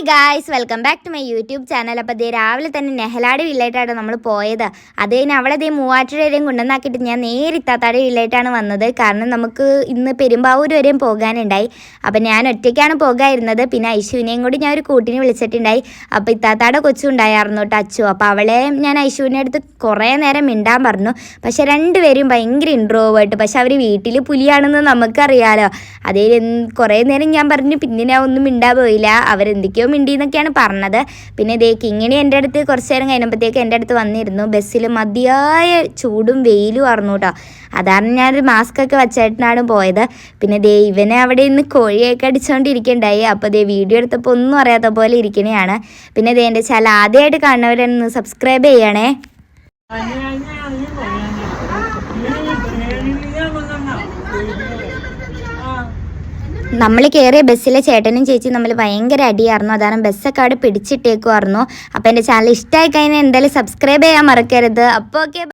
Guys, welcome back to my YouTube channel. അപ്പോൾ ദേ രാവിലെ തന്നെ നെഹലാട് വില്ലേട്ടാണ് നമ്മൾ പോയത്. അത് കഴിഞ്ഞ് അവളെ ദേ മൂവാറ്റുപുഴ വരെയും കൊണ്ടുവന്നാക്കിയിട്ട് ഞാൻ നേരെ ഇത്താത്താടെ വില്ലേട്ടാണ് വന്നത്. കാരണം നമുക്ക് ഇന്ന് പെരുമ്പാവൂർ വരെയും പോകാനുണ്ടായി. അപ്പോൾ ഞാൻ ഒറ്റയ്ക്കാണ് പോകാതിരുന്നത്. പിന്നെ ഐശുവിനെയും കൂടി ഞാൻ ഒരു കൂട്ടിന് വിളിച്ചിട്ടുണ്ടായി. അപ്പോൾ ഇത്താത്താടെ കൊച്ചും ഉണ്ടായിരുന്നു കേട്ടോ, അച്ചു. അപ്പോൾ അവളെ ഞാൻ ഐശുവിനെ അടുത്ത് കുറേ നേരം മിണ്ടാൻ പറഞ്ഞു. പക്ഷെ രണ്ടുപേരും ഭയങ്കര ഇൻട്രോവേർട്ട്. പക്ഷെ അവർ വീട്ടിൽ പുലിയാണെന്ന് നമുക്കറിയാലോ. അതേ കുറേ നേരം ഞാൻ പറഞ്ഞു, പിന്നെ ഞാൻ ഒന്നും മിണ്ടാൻ പോയില്ല. അവരെന്തൊക്കെയോ മിണ്ടി എന്നൊക്കെയാണ് പറഞ്ഞത്. പിന്നെ ദേ കിങ്ങിണി എൻ്റെ അടുത്ത് കുറച്ച് നേരം കഴിഞ്ഞപ്പോഴത്തേക്ക് എൻ്റെ അടുത്ത് വന്നിരുന്നു. ബസ്സിൽ മതിയായ ചൂടും വെയിലും ആയിരുന്നു കേട്ടോ. അതാണ് ഞാനൊരു മാസ്ക് ഒക്കെ വച്ചിട്ടാണ് പോയത്. പിന്നെ ദേ ഇവനെ അവിടെ നിന്ന് കോഴിയൊക്കെ അടിച്ചുകൊണ്ടിരിക്കണ്ടായി. അപ്പോൾ ദേ വീഡിയോ എടുത്തപ്പോൾ ഒന്നും അറിയാത്ത പോലെ ഇരിക്കണയാണ്. പിന്നെ ദേ എൻ്റെ ചാനൽ ആദ്യമായിട്ട് കാണുന്നവരൊന്ന് സബ്സ്ക്രൈബ് ചെയ്യണേ. നമ്മൾ കയറിയ ബസ്സിലെ ചേട്ടനും ചേച്ചിയും നമ്മൾ ഭയങ്കര അടിയായിരുന്നു. അതാണ് ബസ്സൊക്കെ അവിടെ പിടിച്ചിട്ടേക്കുമായിരുന്നു. അപ്പോൾ എൻ്റെ ചാനൽ ഇഷ്ടമായി കഴിഞ്ഞാൽ എന്തായാലും സബ്സ്ക്രൈബ് ചെയ്യാൻ മറക്കരുത്. അപ്പോൾ ഓക്കെ.